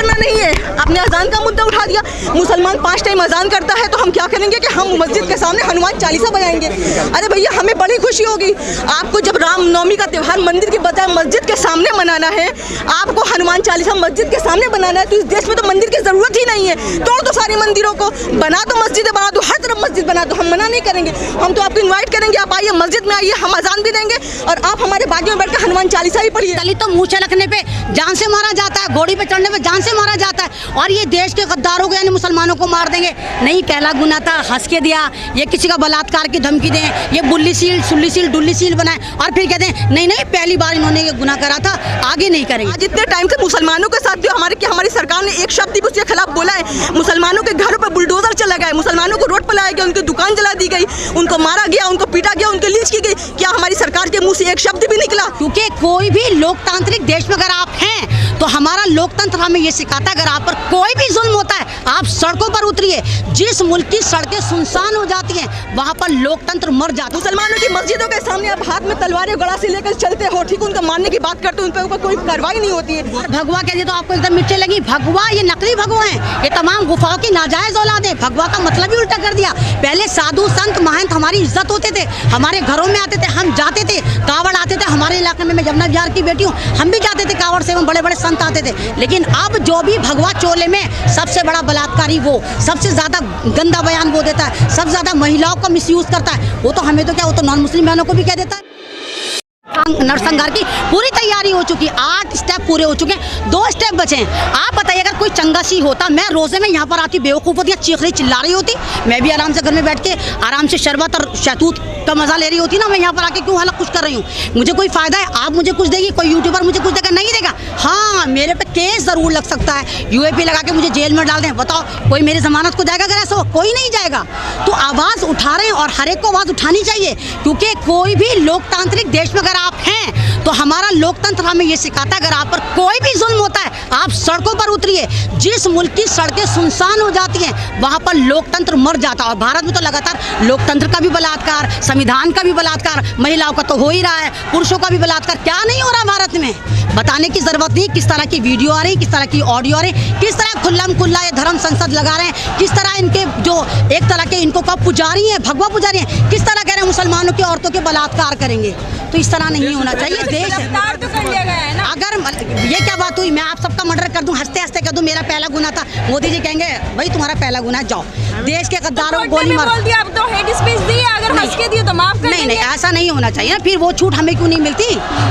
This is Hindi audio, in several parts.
करना नहीं है, आपने अजान का मुद्दा उठा दिया। मुसलमान 5 टाइम अजान करता है तो हम क्या करेंगे कि हम मस्जिद के सामने हनुमान चालीसा बजाएंगे? अरे भैया, हमें बड़ी खुशी होगी। आपको जब रामनवमी का त्यौहार मंदिर की बजाय मस्जिद के सामने मनाना है, आपको हनुमान चालीसा मस्जिद के सामने बनाना है, तो इस देश में तो मंदिर की जरूरत ही नहीं है। तोड़ दो सारे मंदिरों को, बना दो मस्जिद, बना दो, हर तरफ मस्जिद बना दो। हम मना नहीं करेंगे, हम तो आपको इन्वाइट करेंगे, आप आइए मस्जिद में आइए, हम अजान भी देंगे और आप हमारे बाजू में बैठकर हनुमान चालीसा भी पढ़िए। दलित तो मुँह छलकने पे जान से मारा जाता है, घोड़ी पे चढ़ने पे जान से मारा जाता है, और ये देश के गद्दारों को यानी मुसलमानों को मार देंगे। नहीं, पहला गुना था हंस के दिया, ये किसी का बलात्कार की धमकी दें, ये बुल्ली सील, सुल्ली सील, डुल्ली सील बनाए और फिर कहते हैं नहीं नहीं पहली बार इन्होंने ये गुनाह करा था, आगे नहीं करेंगे। आज इतने टाइम से मुसलमानों के साथ जो हमारी सरकार ने एक शब्द भी उसके खिलाफ बोला है। मुसलमानों के घरों पर बुलडोजर चला गया, मुसलमानों को रोड पर लाया गया, उनकी दुकान जला दी गई, उनको मारा गया, उनको पीटा गया, उनकी लीच की गई। क्या हमारी सरकार के मुंह से एक शब्द भी निकला? क्योंकि कोई भी लोकतांत्रिक देश में अगर आप हैं तो हमारा लोकतंत्र हमें ये सिखाता है, अगर आप पर कोई भी जुल्म होता है आप सड़कों पर उतरिए। जिस मुल्क की सड़कें सुनसान हो जाती हैं वहाँ पर लोकतंत्र मर जाता है। मुसलमानों की मस्जिदों के सामने आप हाथ में तलवारें गड़ा से लेकर चलते हो, ठीक, उनको मारने की बात करते हो, उन पर ऊपर कोई कार्रवाई नहीं होती है। भगवा कहते तो आपको एकदम मिर्ची लगी। भगवा ये नकली भगवा है, ये तमाम गुफाओं की नाजायज औलाद है। भगवा का मतलब ही उल्टा कर दिया। पहले साधु संत महंत हमारी इज्जत होते थे, हमारे घरों में आते थे, हम जाते थे, कावड़ आते थे हमारे इलाके में। मैं जमुना बिहार की बेटी हूँ, हम भी जाते थे कावड़ से, बड़े बड़े संत आते थे। लेकिन अब जो भी भगवा चोले में सबसे बड़ा बलात्कारी वो, सबसे ज्यादा गंदा बयान वो देता है, सबसे ज्यादा महिलाओं का मिसयूज करता है, वो तो हमें तो क्या, वो तो नॉन मुस्लिम बहनों को भी कह देता है। नरसंहार की पूरी तैयारी हो चुकी है, 8 स्टेप पूरे हो चुके हैं, 2 स्टेप बचे हैं। आप बताइए अगर कोई चंगासी होता, मैं रोजे में यहाँ पर आती बेवकूफ़ होती, चीख रही चिल्ला रही होती, मैं भी आराम से घर में बैठ के आराम से शरबत और शहतूत का मजा ले रही होती ना। मैं यहाँ पर आके क्यों हालत कुछ कर रही हूँ? मुझे कोई फायदा है? आप मुझे कुछ देगी? कोई यूट्यूबर मुझे कुछ देगा? नहीं देगा। हाँ, मेरे पे केस जरूर लग सकता है, यूएपी लगा के मुझे जेल में डाल दें। बताओ कोई मेरी जमानत को जाएगा? अगर ऐसा हो, कोई नहीं जाएगा। तो आवाज़ उठा रहे हैं और हर एक को आवाज़ उठानी चाहिए, क्योंकि कोई भी लोकतांत्रिक देश में अगर आप हैं तो हमारा लोकतंत्र हमें ये सिखाता है, अगर आप पर कोई भी जुल्म होता है आप सड़कों पर उतरिए। जिस मुल्क की सड़कें सुनसान हो जाती हैं वहाँ पर लोकतंत्र मर जाता है। और भारत में तो लगातार लोकतंत्र का भी बलात्कार, संविधान का भी बलात्कार, महिलाओं का तो हो ही रहा है, पुरुषों का भी बलात्कार, क्या नहीं हो रहा भारत में? बताने की जरूरत नहीं किस तरह की वीडियो आ रही, किस तरह की ऑडियो आ रही, किस तरह खुल्लम खुल्ला ये धर्म संसद लगा रहे हैं, किस तरह इनके जो एक तरह के इनको कब पुजारी हैं, भगवा पुजारी हैं, किस तरह कह रहे हैं मुसलमानों की औरतों के बलात्कार करेंगे। तो इस तरह नहीं होना चाहिए। देश तो कर लिया गया है ना। अगर ये क्या बात हुई, मैं आप सबका मर्डर कर दूं, हंसते हंसते कह दूं मेरा पहला गुना था, मोदी जी कहेंगे भाई तुम्हारा पहला गुना है, जाओ देश के गद्दारों को गोली मारो। बोल दिया, अब तो हेड स्पीच दी है, अगर हंस के दिए तो माफ कर नहीं नहीं, ऐसा नहीं होना चाहिए ना। फिर वो छूट हमें क्यों नहीं मिलती?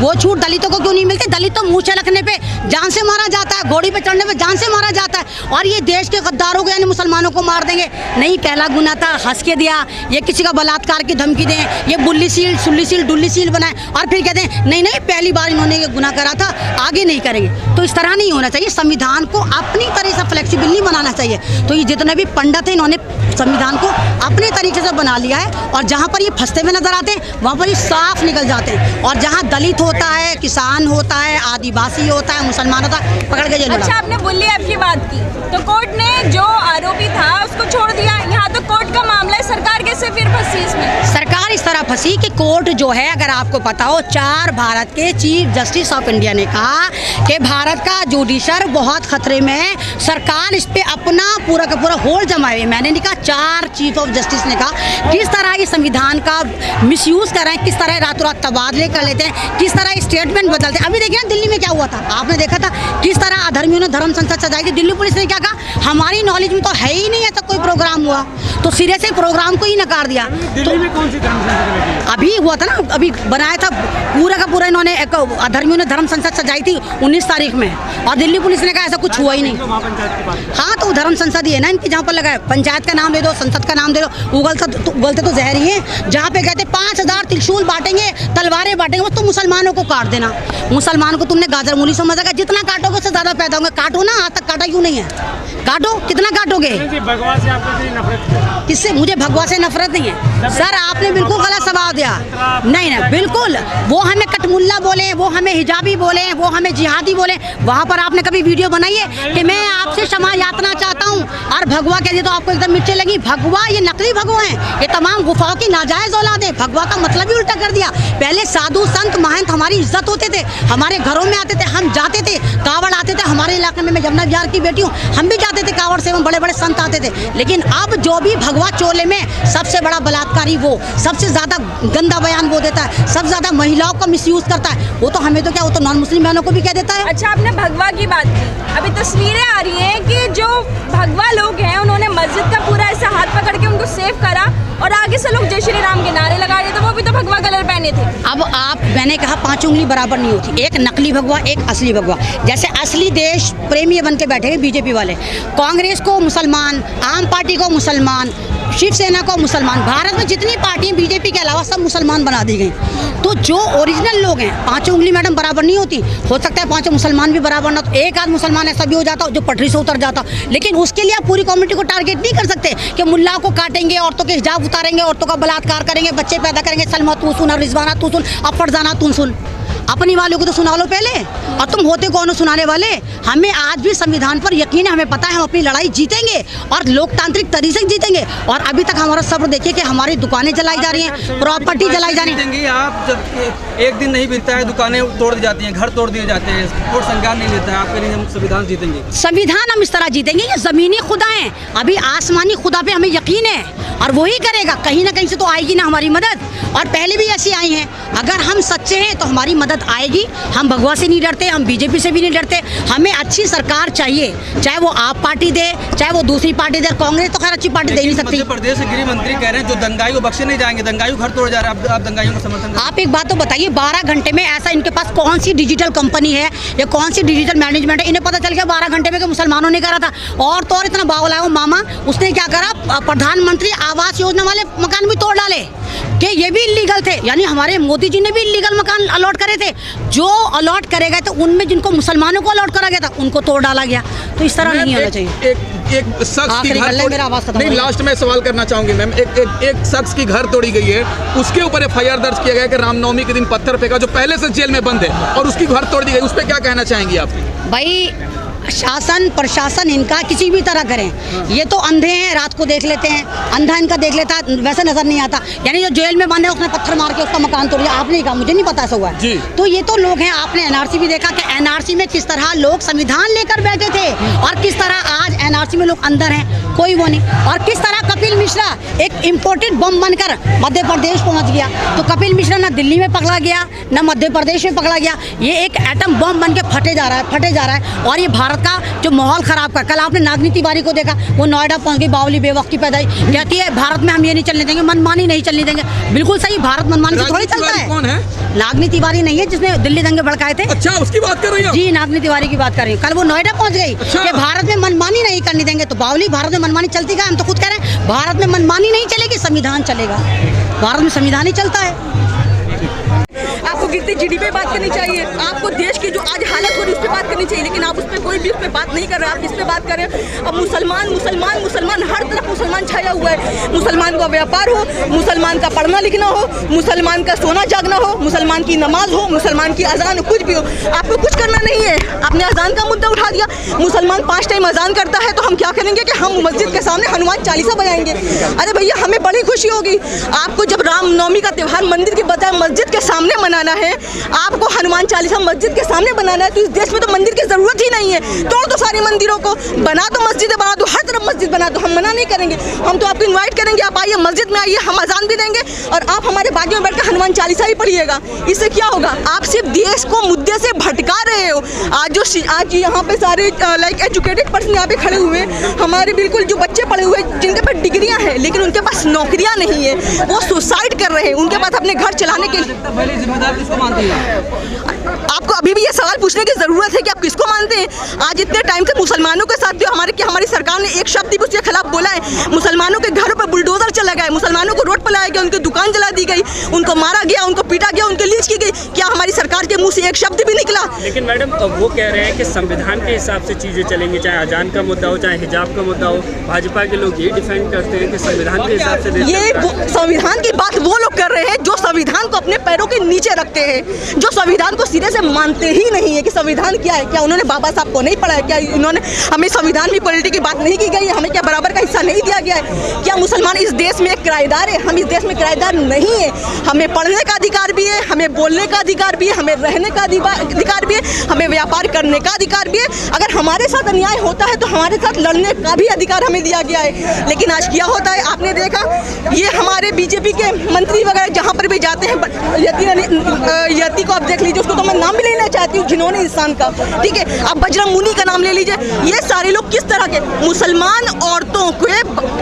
वो छूट दलितों को क्यों नहीं मिलती? दलित तो मुँह छलकने पे जान से मारा जाता है, घोड़ी पे चढ़ने पे जान से मारा जाता है, और ये देश के गद्दारों को यानी मुसलमानों को मार देंगे। नहीं, पहला गुना था हंस के दिया, ये किसी का बलात्कार की धमकी दें, ये बुल्ली सील, सुल्ली सील, डुल्ली सील बनाए और फिर कहते हैं नहीं नहीं पहली बार इन्होंने ये गुनाह करा था, आगे नहीं करेंगे। तो इस तरह नहीं होना चाहिए। संविधान को अपनी तरह से फ्लेक्सिबल नहीं बनाना चाहिए। तो ये जितने भी पंडित हैं इन्होंने संविधान को अपने तरीके से बना लिया है, और जहाँ पर ये फंसते हुए नजर आते हैं वहाँ पर ये साफ निकल जाते हैं। और जहाँ दलित होता है, किसान होता है, आदिवासी होता है, मुसलमान होता है, पकड़ के जेल में। अच्छा, आपने बुल्ली ऐप की बात की तो कोर्ट ने जो आरोपी था उसको छोड़ दिया। यहाँ तो कोर्ट का मामला है, सरकार कैसे फिर फंसी इसमें? सरकार इस तरह फंसी कि कोर्ट जो है, अगर आपको पता हो, 4 भारत के चीफ जस्टिस ऑफ इंडिया ने कहा कि भारत का जुडिशर बहुत खतरे में है, सरकार इस पे अपना पूरा का पूरा होल्ड जमाए। मैंने नहीं कहा, 4 चीफ ऑफ जस्टिस ने कहा किस तरह ये संविधान का मिसयूज कर रहे हैं, किस तरह रातों रात तबादले कर लेते हैं, किस तरह स्टेटमेंट बदलते हैं। अभी देखिए ना दिल्ली में क्या हुआ था, आपने देखा था किस तरह अधर्मियों ने धर्म संसद सजाई थी। दिल्ली पुलिस ने क्या कहा, हमारी नॉलेज में तो है ही नहीं ऐसा कोई प्रोग्राम हुआ, तो सिरे से प्रोग्राम को ही नकार दिया। दिल्ली में कौन सी धर्म संसद अभी हुआ था ना, अभी बनाया था पूरा का पूरा, इन्होंने एक अधर्मियों ने धर्म संसद सजाई थी 19 तारीख में, और दिल्ली पुलिस ने कहा ऐसा कुछ हुआ ही नहीं। हाँ, तो धर्म संसद ही है ना इनकी, जहाँ पर लगा है पंचायत का नाम दे दो, संसद का नाम दे दो। उगलते तो जहर ही है। जहाँ पे कहते 5000 त्रिशूल बांटेंगे, तलवारें बांटेंगे, वो तो मुसलमानों को काट देना। मुसलमान को तुमने गाजर मूली समझा, जितना काटोगे उससे ज़्यादा पैदा होंगे। काटो ना, आज तक काटा क्यों नहीं है? काटो, कितना काटोगे? जी, भगवा से आपको इतनी नफरत क्यों? किससे? मुझे भगवा से नफरत नहीं है सर, आपने बिल्कुल गलत सवाल दिया। नहीं नहीं, बिल्कुल वो हमें कटमुल्ला बोले, वो हमें हिजाबी बोले, वो हमें जिहादी बोले, वहाँ पर आपने कभी वीडियो बनाई है कि मैं आपसे क्षमा याचना चाहता हूँ? और भगवा कह दिए तो आपको एकदम मिर्चें लगी। भगवा ये नकली भगवा हैं, ये तमाम गुफाओं की नाजायज औलाद है। भगवा का मतलब ही उल्टा कर दिया। पहले साधु संत महंत हमारी इज्जत होते थे, हमारे घरों में आते थे, हम जाते थे, कावड़ आते थे हमारे इलाके में। मैं जमुना बिहार की बेटी हूँ, हम भी जाते थे कावड़ से, बड़े बड़े संत आते थे। लेकिन अब जो भी भगवा चोले में सबसे बड़ा बलात्कारी, वो सबसे ज्यादा गंदा बयान वो देता है, सबसे ज्यादा महिलाओं का मिसयूज करता है, वो तो हमें तो क्या, वो तो नॉन मुस्लिम बहनों को भी कह देता है। अच्छा, आपने भगवा की बात की, अभी तस्वीरें आ रही हैं कि जो भगवा लोग हैं उन्होंने मस्जिद का पूरा ऐसा हाथ पकड़ के उनको सेव करा और आगे से लोग जय श्री राम के नारे लगा रहे थे, वो भी तो भगवा कलर पहने थे। अब आप, मैंने कहा 5 उंगली बराबर नहीं होती, एक नकली भगवा एक असली भगवा। जैसे असली देश प्रेमी बन के बैठे हैं बीजेपी वाले, कांग्रेस को मुसलमान, आम पार्टी को मुसलमान, शिवसेना को मुसलमान, भारत में जितनी पार्टी बीजेपी के अलावा सब मुसलमान बना दी गई। तो जो ओरिजिनल लोग हैं, 5 उंगली मैडम बराबर नहीं होती, हो सकता है 5 मुसलमान भी बराबर ना, तो एक आध मुसलमान ऐसा भी हो जाता जो पटरी से उतर जाता। लेकिन उसके लिए आप पूरी कम्युनिटी को टारगेट नहीं कर सकते कि मुल्ला को काटेंगे, औरतों के हिजाब उतारेंगे, औरतों का बलात्कार करेंगे, बच्चे पैदा करेंगे। सलमा तू सुन और रिजवाना तू सुन, अब फरजाना तू सुन, अपनी वालों को तो सुना लो पहले, और तुम होते कौन हो सुनाने वाले? हमें आज भी संविधान पर यकीन है, हमें पता है हम अपनी लड़ाई जीतेंगे और लोकतांत्रिक तरीके से जीतेंगे। और अभी तक हमारा सब्र देखिए कि हमारी दुकानें जलाई जा रही हैं, प्रॉपर्टी जलाई जा रही है। आप जब एक दिन नहीं बीतता है, दुकानें तोड़ दी जाती हैं, घर तोड़ दिए जाते हैं, कोर्ट संज्ञान नहीं लेता है, आपके लिए हम संविधान जीतेंगे? संविधान हम इस तरह जीतेंगे, ये जमीनी खुदा है, अभी आसमानी खुदा पे हमें यकीन है और वही करेगा। कहीं ना कहीं से तो आएगी ना हमारी मदद, और पहले भी ऐसी आई हैं। अगर हम सच्चे हैं तो हमारी मदद आएगी। हम भगवा से नहीं डरते, हम बीजेपी से भी नहीं डरते। हमें अच्छी सरकार चाहिए, चाहे वो आप पार्टी दे, चाहे वो दूसरी पार्टी दे। कांग्रेस तो खैर अच्छी पार्टी दे नहीं सकती। मध्य प्रदेश के गृह मंत्री कह रहे हैं जो दंगाई को बख्शे नहीं जाएंगे, दंगाई घर तोड़ जा रहे हैं, आप दंगाइयों को समर्थन। आप एक बात तो बताइए, 12 घंटे में ऐसा इनके पास कौन सी डिजिटल कंपनी है या कौन सी डिजिटल मैनेजमेंट है? इन्हें पता चल गया 12 घंटे में कि मुसलमानों ने करा था। और तो और इतना बावला है वो मामा, उसने क्या करा, प्रधानमंत्री आवास योजना वाले मकान भी तोड़ डाले कि ये भी इलीगल थे। यानी हमारे मोदी जी ने भी इलीगल मकान अलॉट करे थे। जो अलॉट करे गए तो उनमें जिनको मुसलमानों को अलॉट करा गया था उनको तोड़ डाला गया। तो इस तरह नहीं होना चाहिए। एक शख्स की घर नहीं, लास्ट में सवाल करना चाहूंगी मैम। एक शख्स की घर तोड़ी गई है, उसके ऊपर FIR दर्ज किया गया कि रामनवमी के दिन पत्थर फेंका, जो पहले से जेल में बंद है, और उसकी घर तोड़ दी गई। उस पर क्या कहना चाहेंगी आप? भाई शासन प्रशासन इनका किसी भी तरह करें, ये तो अंधे हैं, रात को देख लेते हैं, अंधा इनका देख लेता है, वैसे नजर नहीं आता। यानी जो जेल में बंद है उसने पत्थर मार के उसका मकान तोड़ दिया, आपने कहा, मुझे नहीं पता ऐसा हुआ है। तो ये तो लोग हैं। आपने NRC भी देखा कि NRC में किस तरह लोग संविधान लेकर बैठे थे और किस तरह आज NRC में लोग अंदर हैं, कोई वो नहीं। और किस तरह कपिल मिश्रा एक इम्पोर्टेड बम बनकर मध्य प्रदेश पहुंच गया। तो कपिल मिश्रा ना दिल्ली में पकड़ा गया, ना मध्य प्रदेश में पकड़ा गया, ये एक एटम बम बन के फटे जा रहा है। और ये भारत का जो माहौल खराब कर, कल आपने नागनी तिवारी को देखा, वो नोएडा पहुंच गई, बावली बेवक्ती पैदा कहती है भारत में हम ये नहीं चलने देंगे, मनमानी नहीं चलने देंगे। बिल्कुल सही, भारत मनमानी से थोड़ी चलता है। कौन है? नागनी तिवारी नहीं है जिसने दिल्ली दंगे भड़काए थे? अच्छा, उसकी बात कर रही हैं? जी, नागनी तिवारी की बात कर रही हूँ। कल वो नोएडा पहुंच गई कि भारत में मनमानी नहीं करने देंगे। तो बावली, भारत में मनमानी चलती है? हम तो खुद कह रहे हैं भारत में मनमानी नहीं चलेगी, संविधान चलेगा। भारत में संविधान ही चलता है। आपको गिरती GDP पे बात करनी चाहिए, आपको देश की जो आज हालत हो रही है उस पर बात करनी चाहिए, लेकिन आप उस पर कोई भी उस पर बात नहीं कर रहे। आप इस पर बात करें, अब मुसलमान मुसलमान मुसलमान हर तरफ मुसलमान छाया हुआ है। मुसलमान का व्यापार हो, मुसलमान का पढ़ना लिखना हो, मुसलमान का सोना जागना हो, मुसलमान की नमाज हो, मुसलमान की अजान हो, कुछ भी हो, आपको कुछ करना नहीं है। आपने अजान का मुद्दा उठा दिया। मुसलमान 5 टाइम अजान करता है तो हम क्या करेंगे कि हम मस्जिद के सामने हनुमान चालीसा बजाएंगे? अरे भैया, हमें बड़ी खुशी होगी। आपको जब रामनवमी का त्यौहार मंदिर के बजाय मस्जिद के सामने मनाना है, आपको हनुमान चालीसा मस्जिद के सामने बनाना है, तो इस देश में तो मंदिर की जरूरत ही नहीं है। तोड़ दो सारे मंदिरों को, बना दो मस्जिदें, बना दो, हर तरफ मस्जिद बना दो। हम मना नहीं करेंगे, हम तो आपको इनवाइट करेंगे, आप आइए मस्जिद में आइए, हम अजान भी देंगे और आप हमारे बाजू में बैठकर हनुमान चालीसा ही पढ़िएगा। इससे क्या होगा? आप सिर्फ देश को मुद्दे से भटका रहे हो। आज यहाँ पे सारे लाइक एजुकेटेड पर्सन यहाँ पे खड़े हुए, हमारे बिल्कुल जो बच्चे पढ़े हुए जिनके पास डिग्रियाँ हैं लेकिन उनके पास नौकरियाँ नहीं है, वो सुसाइड कर रहे हैं, उनके पास अपने घर चलाने के लिए। जिम्मेदार किसको मानती है? आपको अभी भी ये सवाल पूछने की जरूरत है कि आप किसको मानते हैं? आज इतने टाइम से मुसलमानों के साथ भी हमारी सरकार ने एक शब्द भी उसके खिलाफ बोला है? मुसलमानों के घरों पर बुलडोजर चला गया, मुसलमानों को रोड पर लाया गया, उनकी दुकान जला दी गई, उनको मारा गया, उनको पीटा गया, उनकी लीच की गई। क्या हमारी सरकार के मुंह से एक शब्द भी निकला। लेकिन मैडम वो कह रहे हैं कि संविधान के हिसाब से चीज़ें चलेंगी, चाहे अजान का मुद्दा हो चाहे हिजाब का मुद्दा हो। भाजपा के लोग ये डिफेंड करते हैं कि संविधान के हिसाब से ये संविधान की बात वो लोग कर रहे हैं जो संविधान को अपने पैरों के नीचे रखते हैं, जो संविधान को सिरे से मानते ही नहीं है कि संविधान क्या है। क्या उन्होंने बाबा साहब को नहीं पढ़ा है? क्या इन्होंने हमें संविधान में इक्वलिटी की बात नहीं की गई है? हमें क्या बराबर का हिस्सा नहीं दिया गया है? क्या मुसलमान इस देश में एक किराएदार है? हम इस देश में किराएदार नहीं है। हमें पढ़ने का अधिकार भी है, हमें बोलने का अधिकार भी है, हमें रहने का अधिकार भी है, हमें व्यापार करने का अधिकार भी है। अगर हमारे साथ अन्याय होता है तो हमारे साथ लड़ने का भी अधिकार हमें दिया गया है। लेकिन आज क्या होता है आपने देखा, ये हमारे बीजेपी के मंत्री वगैरह जहाँ पर भी जाते हैं, यति को आप देख लीजिए, उसको तो मैं नाम भी लेना चाहती हूँ, जिन्होंने इंसान का, ठीक है, आप बजरंग मुनि का नाम ले लीजिए। ये सारे लोग किस तरह के मुसलमान औरतों को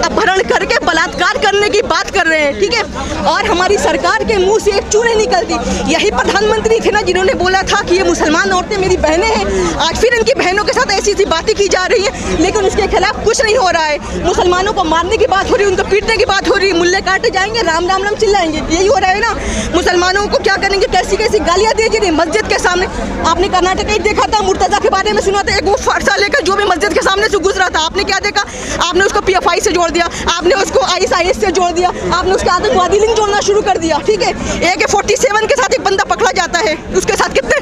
अपहरण करके बलात्कार करने की बात कर रहे हैं, ठीक है। और हमारी सरकार के मुंह से एक चू नहीं निकलती। यही प्रधानमंत्री थे ना जिन्होंने बोला था कि ये मुसलमान औरतें मेरी बहनें हैं। आज फिर इनकी बहनों के साथ ऐसी ऐसी बातें की जा रही है, लेकिन उसके खिलाफ कुछ नहीं हो रहा है। मुसलमानों को मारने की बात हो रही है, उनको पीटने की बात हो रही है, मुल्ले काटे जाएंगे, राम राम राम चिल्लाएंगे, यही हो रहा है ना। मुसलमानों को क्या करेंगे, कैसी कैसी गालियाँ दी जा रही मस्जिद के सामने। आपने कर्नाटक में देखा था, मुर्तजा के बारे में सुना था, एक वो फरसा लेकर जो भी मस्जिद के सामने से गुजरा था, आपने क्या देखा? आपने उसको PFI से जोड़ दिया, आपने उसको ISIS से जोड़ दिया, आपने उसके आतंकवादी लिंक जोड़ना शुरू कर दिया, ठीक है। AK-47 के साथ एक बंदा पकड़ा जाता है, उसके साथ कितने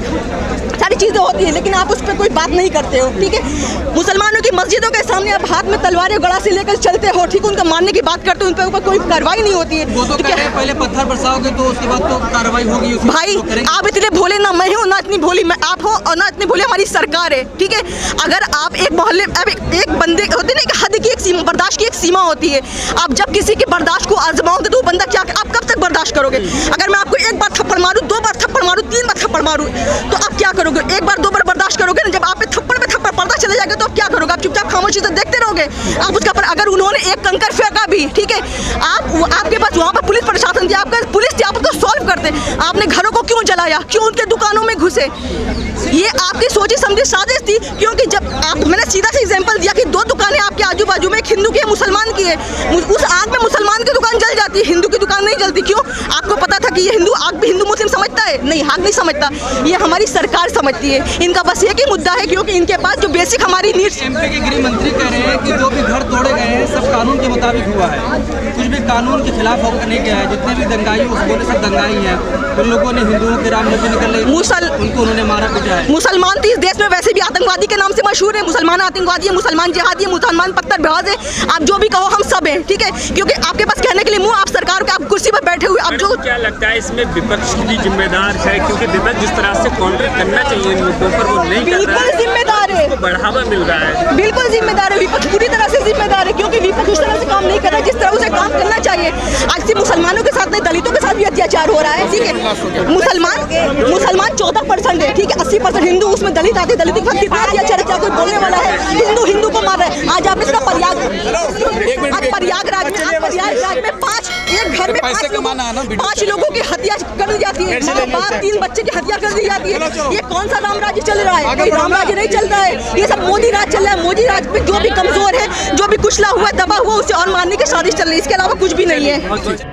सारी चीज़ें होती है, लेकिन आप उस पर कोई बात नहीं करते हो, ठीक है। मुसलमानों की मस्जिदों के सामने आप हाथ में तलवारें गड़ा से लेकर चलते हो, ठीक है, उनका मारने की बात करते हो, उन पर ऊपर कोई कार्रवाई नहीं होती है। वो तो कह रहे हैं पहले पत्थर बरसाओगे तो उसके बाद तो कार्रवाई होगी। भाई आप इतने भोले ना मैं हूँ, ना इतनी भोली मैं आप हो, और ना इतनी भोली हमारी सरकार है, ठीक है। अगर आप एक मोहल्ले अब एक बंदे होते ना, हद की एक सीमा, बर्दाश्त की एक सीमा होती है। आप जब किसी की बर्दाश्त को आजमाओगे तो वो बंदा क्या, आप कब तक बर्दाश्त करोगे? अगर मैं आपको एक बार थप्पड़ मारूं, 2 बार थप्पड़ मारूं, 3 बार थप्पड़ मारूं, तो आप क्या करोगे? एक बार 2 बार बर्दाश्त करोगे ना, जब आप पे थप्पड़ पड़ता चले जाएगा तो आप क्या करोगे? आप चुपचाप खामोशी से देखते रहोगे। आप उसका पर अगर उन्होंने एक कंकर फेंका भी, ठीक है, आपके पास वहाँ पर पुलिस प्रशासन थी, आपका पुलिस थी, आप उसको सॉल्व करते। आपने घरों को क्यों जलाया? क्यों उनके दुकानों में घुसे? ये आपकी सोची समझी साजिश थी, क्योंकि जब मैंने सीधा सा एग्जांपल दिया कि 2 दुकानें आपके आजू बाजू में, एक हिंदू की है, मुसलमान की है, उस आग में मुसलमान की दुकान जल जाती है, हिंदू की दुकान नहीं जलती। क्यों? आपको पता था कि ये हिंदू आग भी हिंदू मुस्लिम समझता है? नहीं, आग नहीं समझता, ये हमारी सरकार समझती है। इनका बस एक ही मुद्दा है, क्योंकि इनके पास जो बेसिक हमारी नीड्स। MP के गृह मंत्री कह रहे हैं कि जो भी घर तोड़े गए हैं सब कानून के मुताबिक हुआ है, कुछ भी कानून के खिलाफ होकर नहीं गया है। जितने भी दंगाई उस बोले सब दंगाई हैं, उन लोगों ने हिंदुओं के रामनवमी निकल रही उनको उन्होंने मारा पीटा है। मुसलमान तो इस देश में वैसे भी आतंकवादी के नाम से मशहूर है। मुसलमान आतंकवादी है, मुसलमान जिहादी है, मुसलमान पत्थरबाज है, आप जो भी कहो हम सब हैं, ठीक है। क्योंकि आपके पास कहने के लिए मुंह, आप सरकार के आप कुर्सी पर बैठे हुए, आप जो क्या लगता है इसमें विपक्ष भी जिम्मेदार है? क्योंकि विपक्ष जिस तरह से काउंटर करना चाहिए इन मुद्दों पर वो नहीं कर रहा है, बिल्कुल जिम्मेदार है, बढ़ावा मिल रहा है, बिल्कुल जिम्मेदार है। विपक्ष पूरी तरह से जिम्मेदार है, क्योंकि विपक्ष उस तरह से काम नहीं कर रहा है जिस तरह उसे काम करना चाहिए। आज सिर्फ मुसलमानों के साथ नहीं, दलितों के साथ भी अत्याचार हो रहा है, ठीक है। मुसलमान 14% है, ठीक है, 80% हिंदू, उसमें दलित आते, दलित के साथ कितना अत्याचार है, क्या कोई बोलने वाला है? हिंदू को मार रहा है। आज आपने इसका प्रयागराज में 5 एक घर में 5 लोगों की हत्या कर दी जाती है, माँ बाप 3 बच्चे की हत्या कर दी जाती है। ये कौन सा राम राज्य चल रहा है? कोई राम राज्य नहीं चल रहा है, ये सब मोदी राज चल रहा है। मोदी राज में जो भी कमजोर है, जो भी कुचला हुआ है, दबा हुआ, उसे और मारने की साजिश चल रही है, इसके अलावा कुछ भी नहीं है।